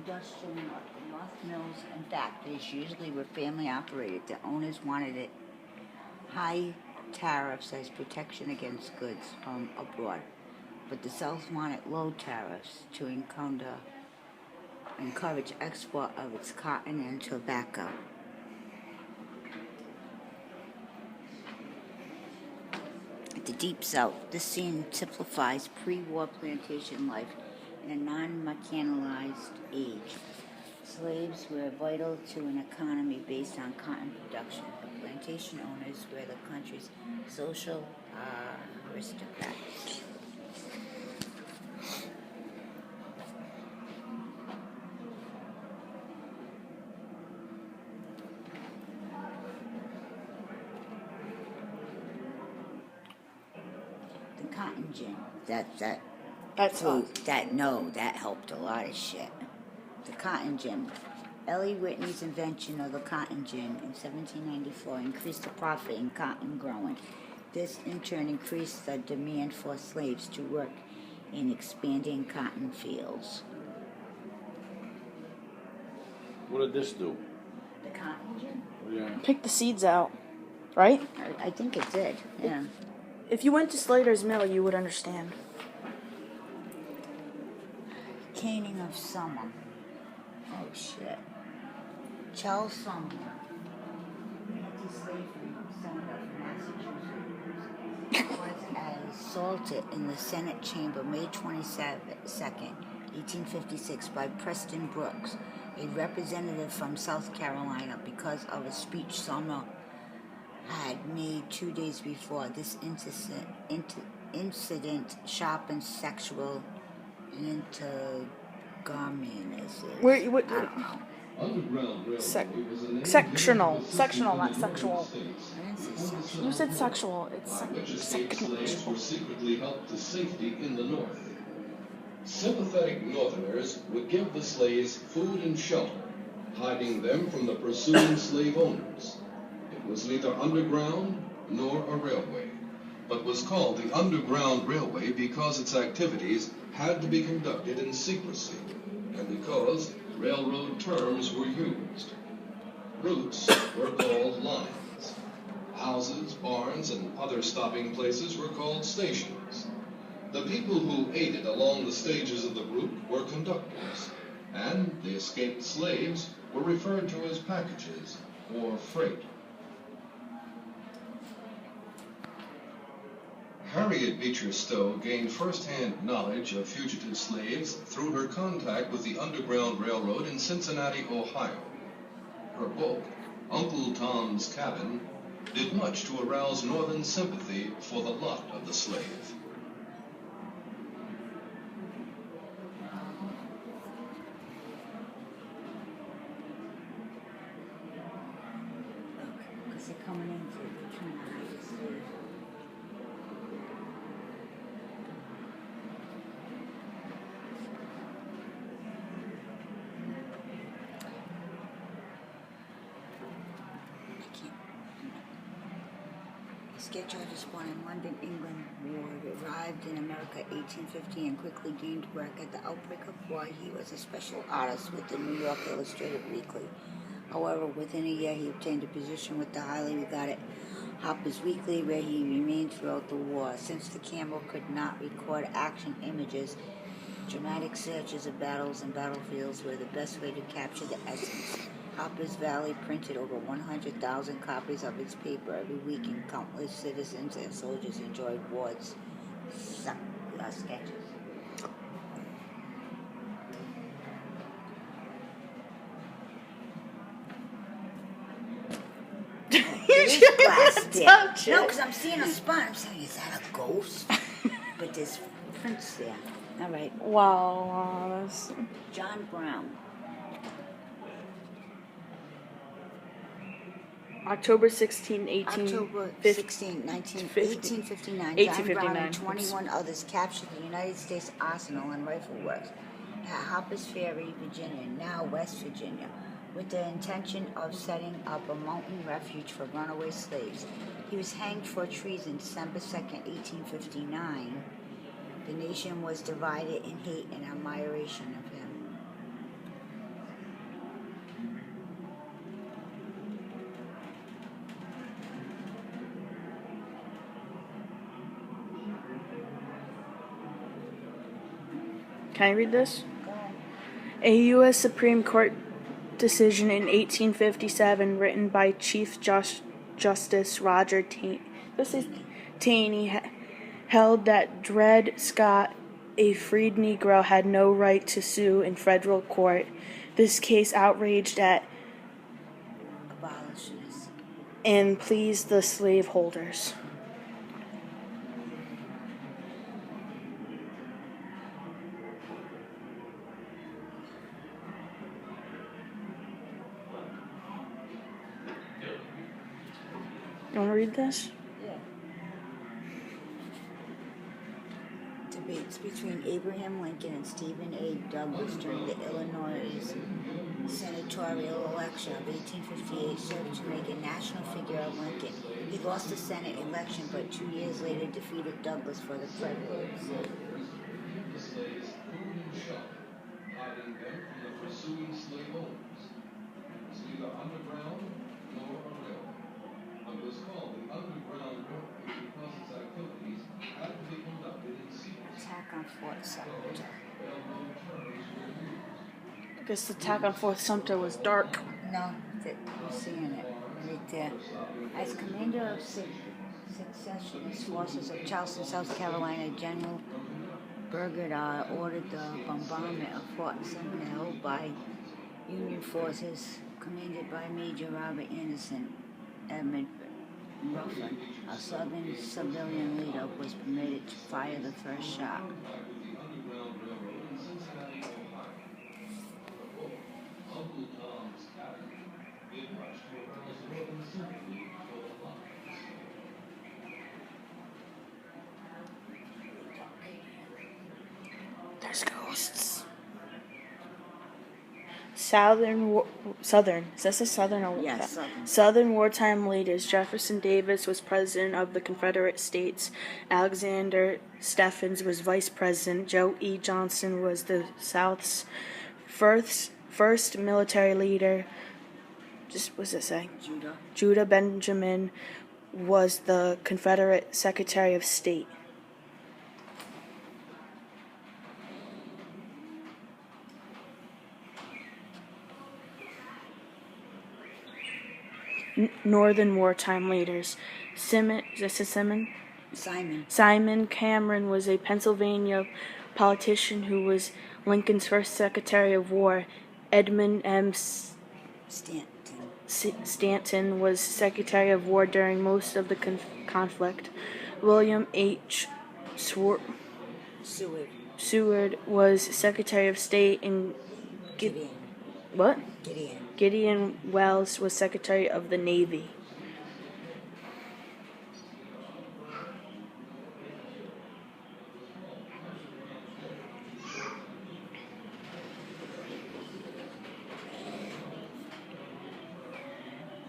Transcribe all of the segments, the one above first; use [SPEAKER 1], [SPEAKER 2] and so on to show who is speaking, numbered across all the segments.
[SPEAKER 1] industrial north. The North mills and factories usually were family operated. The owners wanted it high tariffs as protection against goods from abroad, but the South wanted low tariffs to encourage export of its cotton and tobacco. The Deep South. This scene typifies pre-war plantation life in a non-mechanized age. Slaves were vital to an economy based on cotton production. The plantation owners were the country's social aristocrats. The cotton gin. That helped a lot of shit. The cotton gin. Ellie Whitney's invention of the cotton gin in 1794 increased the profit in cotton growing. This in turn increased the demand for slaves to work in expanding cotton fields.
[SPEAKER 2] What did this do?
[SPEAKER 1] The cotton gin?
[SPEAKER 2] Yeah.
[SPEAKER 3] Pick the seeds out, right?
[SPEAKER 1] I think it did, yeah.
[SPEAKER 3] If you went to Slater's Mill, you would understand.
[SPEAKER 1] Caning of Summer. Oh shit. Charles Sumner, anti-slavery senator from Massachusetts, was assaulted in the Senate chamber May 22nd, 1856 by Preston Brooks, a representative from South Carolina, because of a speech Sumner had made 2 days before. This incident sharpened sexual
[SPEAKER 3] Sectional, not sexual. You said sexual. It's
[SPEAKER 4] slaves were secretly held to safety in the North. Sympathetic Northerners would give the slaves food and shelter, hiding them from the pursuing slave owners. It was neither underground nor a railway, but was called the Underground Railway because its activities had to be conducted in secrecy, and because railroad terms were used. Routes were called lines. Houses, barns, and other stopping places were called stations. The people who aided along the stages of the route were conductors, and the escaped slaves were referred to as packages or freight. Harriet Beecher Stowe gained first-hand knowledge of fugitive slaves through her contact with the Underground Railroad in Cincinnati, Ohio. Her book, Uncle Tom's Cabin, did much to arouse Northern sympathy for the lot of the slave.
[SPEAKER 1] Because they're coming into it, trying to hide the slave. Sketchers was born in London, England. Ward arrived in America 1850 and quickly gained work. At the outbreak of war, he was a special artist with the New York Illustrated Weekly. However, within a year, he obtained a position with the highly regarded Harper's Weekly, where he remained throughout the war. Since the camera could not record action images, dramatic searches of battles and battlefields were the best way to capture the essence. Harper's Valley printed over 100,000 copies of its paper every week, and countless citizens and soldiers enjoyed Ward's sketches. No, because I'm seeing a spot. I'm saying, is that a ghost? But there's prints there. All right.
[SPEAKER 3] Wow.
[SPEAKER 1] John Brown.
[SPEAKER 3] October 16,
[SPEAKER 1] 1859. John Brown and 21 others captured the United States Arsenal and Rifle Works at Harper's Ferry, Virginia, now West Virginia, with the intention of setting up a mountain refuge for runaway slaves. He was hanged for treason December 2nd, 1859. The nation was divided in hate and admiration of him.
[SPEAKER 3] Can I read this? A U.S. Supreme Court decision in 1857, written by Chief Justice Roger Taney, held that Dred Scott, a freed Negro, had no right to sue in federal court. This case outraged at
[SPEAKER 1] Abolitionists.
[SPEAKER 3] and pleased the slaveholders. You want to read this?
[SPEAKER 1] Yeah. Debates between Abraham Lincoln and Stephen A. Douglas during the Illinois senatorial election of 1858 served to make a national figure of Lincoln. He lost the Senate election, but 2 years later defeated Douglas for the presidency.
[SPEAKER 4] The slaves food and shelter, hiding them from the pursuing slave owners. It was neither underground nor a railway. It was called the Underground Railway because its activities had to be conducted in secret.
[SPEAKER 1] Attack on Fort Sumter.
[SPEAKER 3] I guess the attack on Fort Sumter was dark.
[SPEAKER 1] No, we're seeing it right there. As commander of secessionist forces of Charleston, South Carolina, General Burgard ordered the bombardment of Fort Sumter held by Union forces, commanded by Major Robert Anderson. Edmund Ruffin, a Southern civilian leader, was permitted to fire the first shot.
[SPEAKER 3] There's ghosts. Southern. Is this a Southern or
[SPEAKER 1] Yes, Southern.
[SPEAKER 3] Southern wartime leaders. Jefferson Davis was president of the Confederate States. Alexander Stephens was vice president. Joe E. Johnson was the South's first military leader. Just what's it say?
[SPEAKER 1] Judah.
[SPEAKER 3] Judah Benjamin was the Confederate Secretary of State. Northern wartime leaders. Simon Cameron was a Pennsylvania politician who was Lincoln's first Secretary of War. Edmund M. Stanton was Secretary of War during most of the conflict. William H. Seward was Secretary of State, and Gideon Welles was Secretary of the Navy.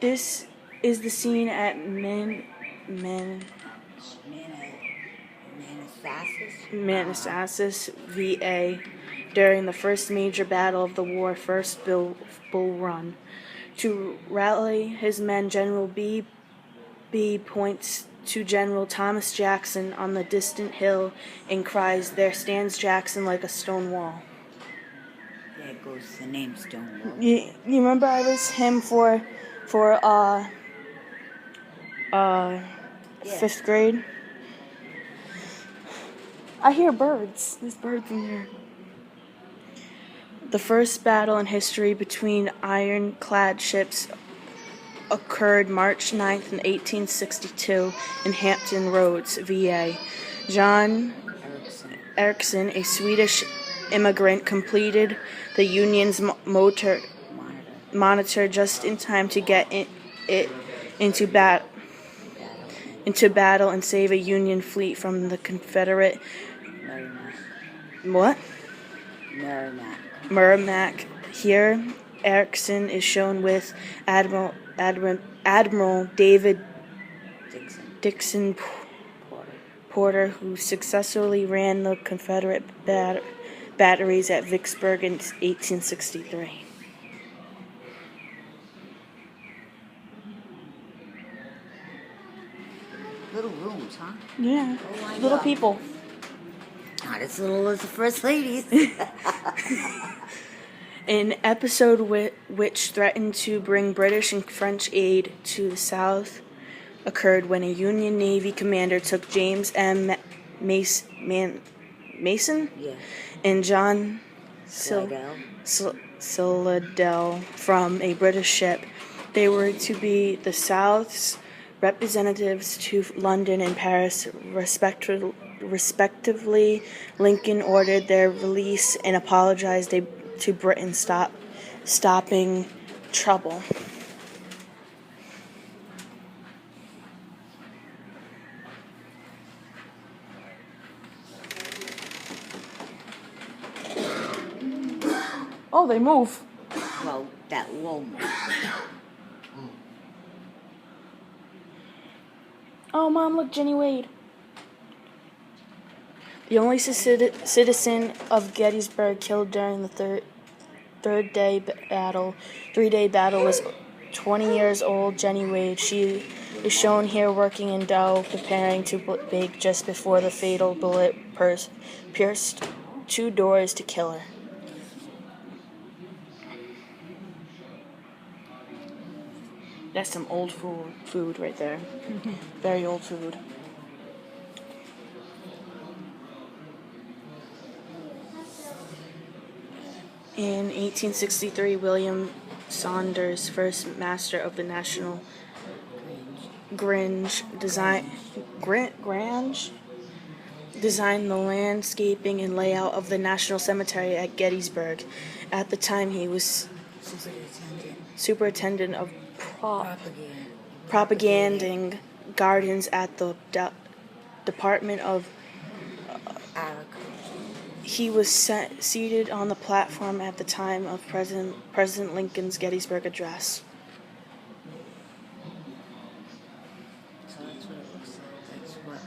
[SPEAKER 3] This is the scene at Manassas, VA, during the first major battle of the war, First Bull Run. To rally his men, General B points to General Thomas Jackson on the distant hill and cries, "There stands Jackson like a stone wall."
[SPEAKER 1] There goes the name Stonewall.
[SPEAKER 3] You remember I was him for fifth grade? I hear birds. There's birds in here. The first battle in history between ironclad ships occurred March 9th, 1862 in Hampton Roads, VA. John Ericsson, a Swedish immigrant, completed the Union's monitor just in time to get it into battle and save a Union fleet from the Confederate Merrimack. Here, Ericsson is shown with Admiral David Dixon Porter, who successfully ran the Confederate batteries at Vicksburg in 1863.
[SPEAKER 1] Little rooms, huh?
[SPEAKER 3] Yeah,
[SPEAKER 1] Oh my
[SPEAKER 3] little
[SPEAKER 1] God.
[SPEAKER 3] people.
[SPEAKER 1] Not as little as the First Ladies.
[SPEAKER 3] An episode which threatened to bring British and French aid to the South occurred when a Union Navy commander took James M. Mason
[SPEAKER 1] Yeah.
[SPEAKER 3] and John
[SPEAKER 1] Slidell.
[SPEAKER 3] Slidell from a British ship. They were to be the South's representatives to London and Paris, respectively. Lincoln ordered their release and apologized to Britain stopping trouble. Oh, they move.
[SPEAKER 1] Well, that low move.
[SPEAKER 3] Oh, Mom, look, Jenny Wade. The only citizen of Gettysburg killed during the three-day battle was 20 years old Jenny Wade. She is shown here working in dough, preparing to bake just before the fatal bullet pierced 2 doors to kill her. That's some old food right there. Very old food. In 1863, William Saunders, first master of the National Grange, designed the landscaping and layout of the National Cemetery at Gettysburg. At the time, he was superintendent of propaganding gardens at the Department of
[SPEAKER 1] Agriculture.
[SPEAKER 3] He was seated on the platform at the time of President Lincoln's Gettysburg Address.
[SPEAKER 1] So that's what it looks like. That's what,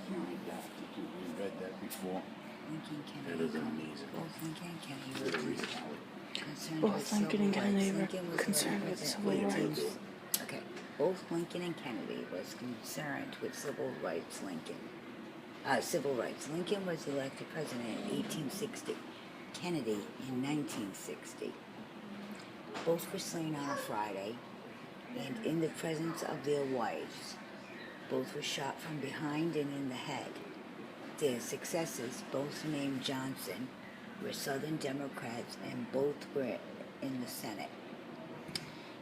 [SPEAKER 2] We've read that before.
[SPEAKER 1] Lincoln
[SPEAKER 2] It
[SPEAKER 1] Kennedy.
[SPEAKER 2] is amazing.
[SPEAKER 1] Both Lincoln and Kennedy were concerned
[SPEAKER 3] Both
[SPEAKER 1] with
[SPEAKER 3] Lincoln and
[SPEAKER 1] civil
[SPEAKER 3] Kennedy
[SPEAKER 1] rights.
[SPEAKER 3] were
[SPEAKER 1] Lincoln was
[SPEAKER 3] concerned with
[SPEAKER 1] represent-
[SPEAKER 3] civil
[SPEAKER 1] wait,
[SPEAKER 3] rights.
[SPEAKER 1] Okay. Both Lincoln and Kennedy was concerned with civil rights. Civil rights. Lincoln was elected president in 1860. Kennedy in 1960. Both were slain on a Friday, and in the presence of their wives. Both were shot from behind and in the head. Their successors, both named Johnson, were Southern Democrats and both were in the Senate.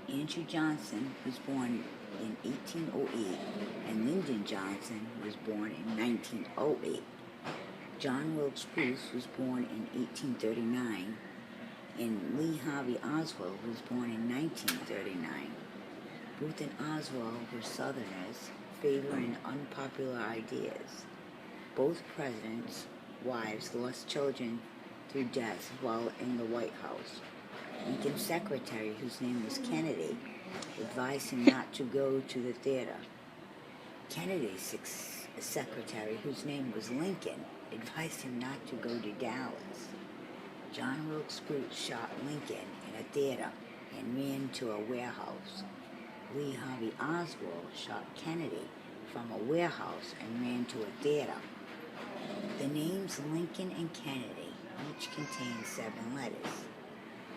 [SPEAKER 1] Andrew Johnson was born in 1808 and Lyndon Johnson was born in 1908. John Wilkes Booth was born in 1839 and Lee Harvey Oswald was born in 1939. Booth and Oswald were Southerners favoring unpopular ideas. Both presidents' wives lost children through death while in the White House. Lincoln's secretary, whose name was Kennedy, advised him not to go to the theater. Kennedy's secretary, whose name was Lincoln, advised him not to go to Dallas. John Wilkes Booth shot Lincoln in a theater and ran to a warehouse. Lee Harvey Oswald shot Kennedy from a warehouse and ran to a theater. The names Lincoln and Kennedy each contain 7 letters.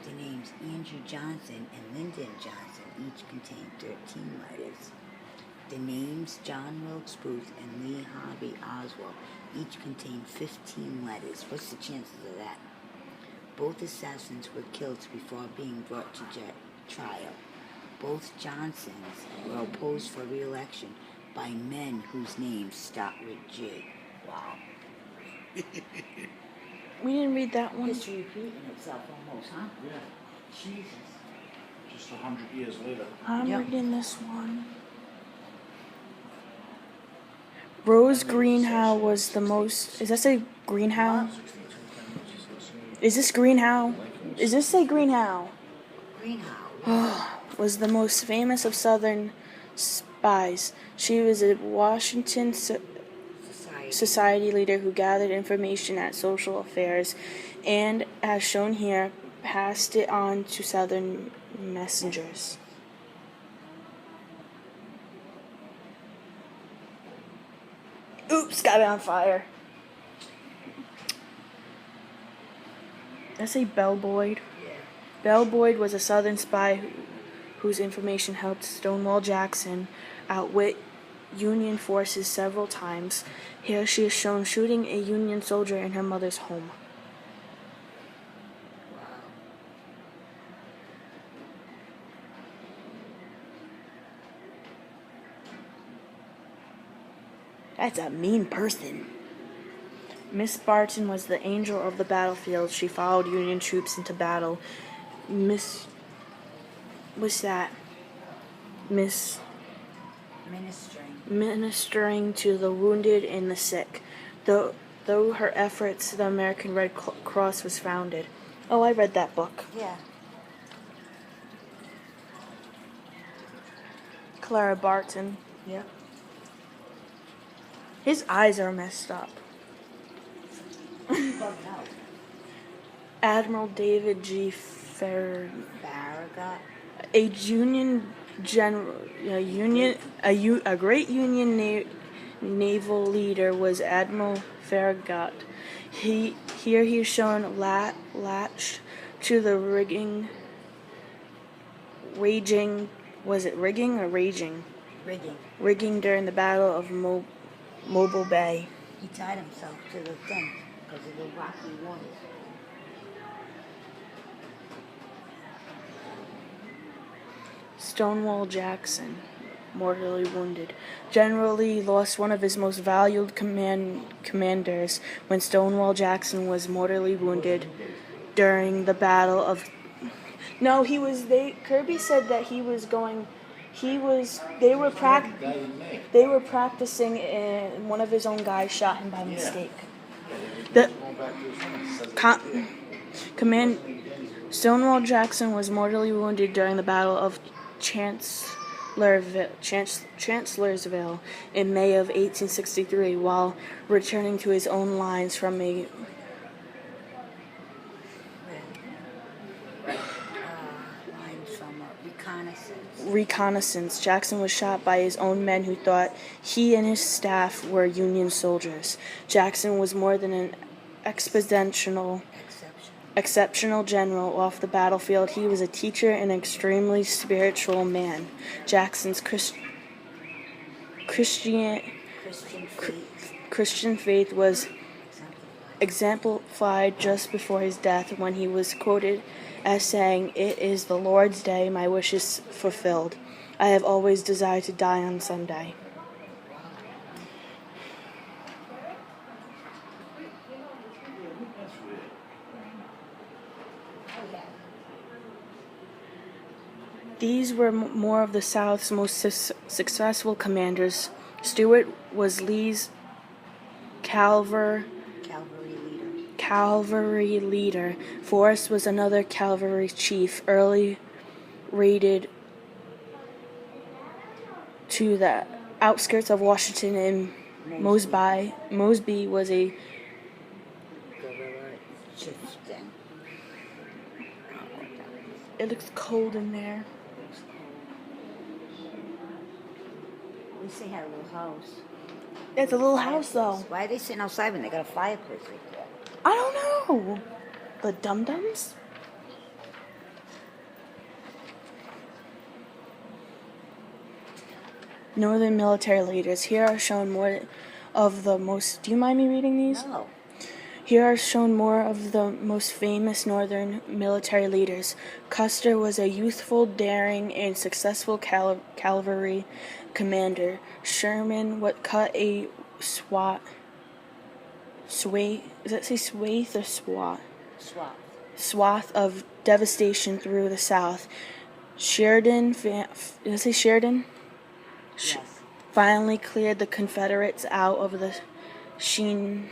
[SPEAKER 1] The names Andrew Johnson and Lyndon Johnson each contain 13 letters. The names John Wilkes Booth and Lee Harvey Oswald each contain 15 letters. What's the chances of that? Both assassins were killed before being brought to trial. Both Johnsons were opposed for re-election by men whose names start with J. Wow.
[SPEAKER 3] We didn't read that one.
[SPEAKER 1] History repeating itself almost, huh?
[SPEAKER 2] Yeah.
[SPEAKER 1] Jesus.
[SPEAKER 2] Just 100 years later.
[SPEAKER 3] I'm
[SPEAKER 1] Yep.
[SPEAKER 3] reading this one. Rose Greenhow was the most. Does that say Greenhow? Is this Greenhow? Does this say Greenhow?
[SPEAKER 1] Greenhow.
[SPEAKER 3] Was the most famous of Southern spies. She was a Washington Society leader who gathered information at social affairs and, as shown here, passed it on to Southern messengers. Oops, got it on fire. Did I say Belle Boyd?
[SPEAKER 1] Yeah.
[SPEAKER 3] Belle Boyd was a Southern spy whose information helped Stonewall Jackson outwit Union forces several times. Here she is shown shooting a Union soldier in her mother's home.
[SPEAKER 1] Wow.
[SPEAKER 3] That's a mean person. Miss Barton was the angel of the battlefield. She followed Union troops into battle. What's that? Ministering to the wounded and the sick. Through her efforts, the American Red Cross was founded. Oh, I read that book.
[SPEAKER 1] Yeah.
[SPEAKER 3] Clara Barton.
[SPEAKER 1] Yep.
[SPEAKER 3] His eyes are messed up.
[SPEAKER 1] Bugged out.
[SPEAKER 3] Admiral David G. Farragut. A Union general, a great Union naval leader was Admiral Farragut. Here he is shown latched to the rigging. Was it rigging or raging?
[SPEAKER 1] Rigging.
[SPEAKER 3] Rigging during the Battle of Mobile Bay.
[SPEAKER 1] He tied himself to the thing because of the rocky waters.
[SPEAKER 3] Stonewall Jackson, mortally wounded. General Lee lost one of his most valued commanders when Stonewall Jackson was mortally wounded during the Battle of. No, he was. Kirby said that he was going. They were practicing, and one of his own guys shot him by mistake. Stonewall Jackson was mortally wounded during the Battle of Chancellorsville in May of 1863 while returning to his own lines from a reconnaissance. Jackson was shot by his own men who thought he and his staff were Union soldiers. Jackson was more than an exceptional general off the battlefield. He was a teacher and an extremely spiritual man. Jackson's Christian faith was exemplified just before his death when he was quoted as saying, "It is the Lord's day, my wish is fulfilled. I have always desired to die on Sunday." These were more of the South's most successful commanders. Stuart was Lee's cavalry leader. Forrest was another cavalry chief. Early raided to the outskirts of Washington, and Mosby was a
[SPEAKER 1] Chieftain.
[SPEAKER 3] It looks cold in there.
[SPEAKER 1] At least they had a little house.
[SPEAKER 3] It's a little house, though.
[SPEAKER 1] Why are they sitting outside when they got a fireplace right there?
[SPEAKER 3] I don't know. The dum-dums? Northern military leaders. Here are shown more of the most... Do you mind me reading these?
[SPEAKER 1] No.
[SPEAKER 3] Here are shown more of the most famous Northern military leaders. Custer was a youthful, daring, and successful cavalry commander. Sherman cut a swath of devastation through the South. Sheridan? Did I say Sheridan?
[SPEAKER 1] Yes.
[SPEAKER 3] Finally cleared the Confederates out of the Shenandoah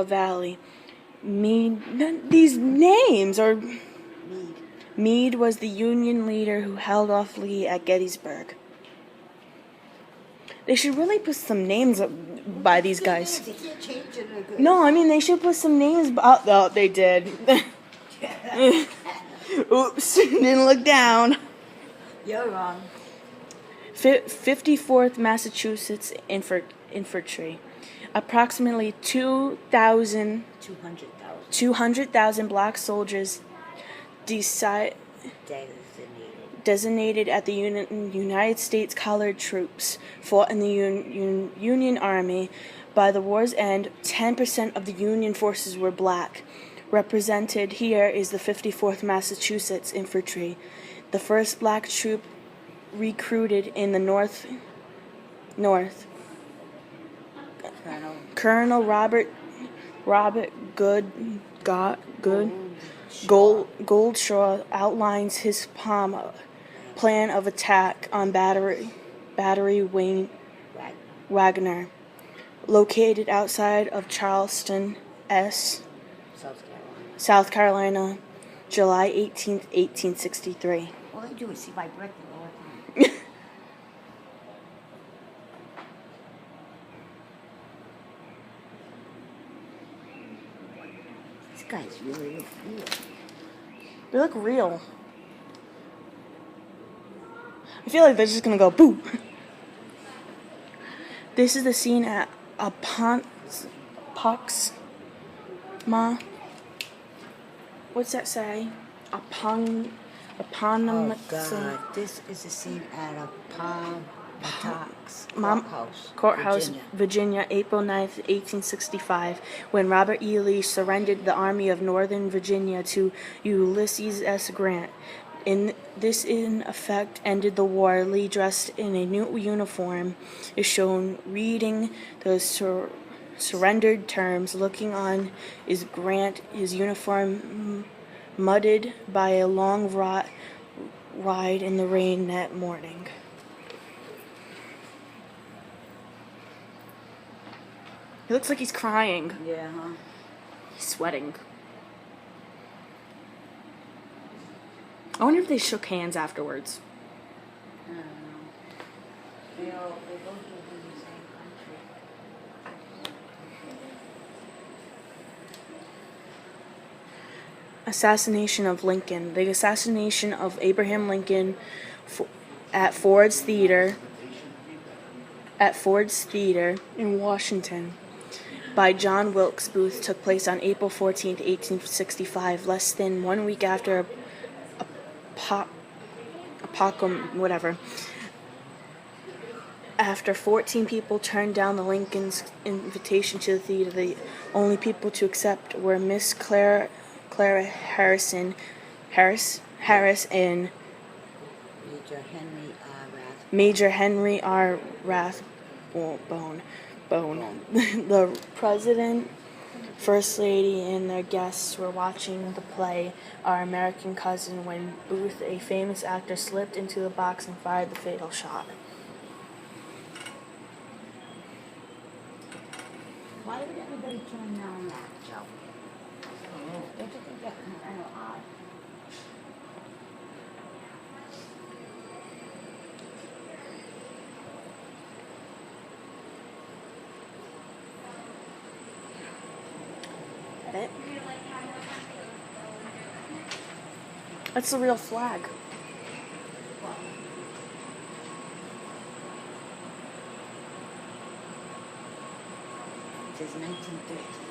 [SPEAKER 3] Valley. These names are Meade was the Union leader who held off Lee at Gettysburg. They should really put some names up by these guys.
[SPEAKER 1] You can't change it.
[SPEAKER 3] No, I mean, they should put some names. Oh, they did. Oops, didn't look down.
[SPEAKER 1] You're wrong.
[SPEAKER 3] 54th Massachusetts Infantry. Approximately 200,000 black soldiers designated at the United States colored troops fought in the Union Army. By the war's end, 10% of the Union forces were black. Represented here is the 54th Massachusetts Infantry, the first black troop recruited in the North. Colonel Robert Goldshaw outlines his plan of attack on Battery Wagner, located outside of Charleston, South Carolina, July 18th, 1863.
[SPEAKER 1] All I do is see my breath all the time. These guys really look real.
[SPEAKER 3] They look real. I feel like they're just gonna go boo. This is the scene at Appomattox. What's that say?
[SPEAKER 1] Oh God, this is a scene at Appomattox
[SPEAKER 3] Courthouse, Virginia, April 9th, 1865, when Robert E. Lee surrendered the Army of Northern Virginia to Ulysses S. Grant. This in effect ended the war. Lee, dressed in a new uniform, is shown reading the surrendered terms. Looking on is Grant, his uniform mudded by a long ride in the rain that morning. He looks like he's crying.
[SPEAKER 1] Yeah, huh?
[SPEAKER 3] He's sweating. I wonder if they shook hands afterwards.
[SPEAKER 1] I don't know. They both live in the same country.
[SPEAKER 3] Assassination of Lincoln. The assassination of Abraham Lincoln at Ford's Theater in Washington by John Wilkes Booth took place on April 14th, 1865, less than 1 week after After 14 people turned down the Lincoln's invitation to the theater, the only people to accept were Miss Clara Harris and Major Henry R. Rathbone. The president, first lady, and their guests were watching the play Our American Cousin when Booth, a famous actor, slipped into the box and fired the fatal shot.
[SPEAKER 1] Why would everybody turn down that joke? Don't you think that's kind of odd?
[SPEAKER 3] It? That's the real flag.
[SPEAKER 1] It says 1913.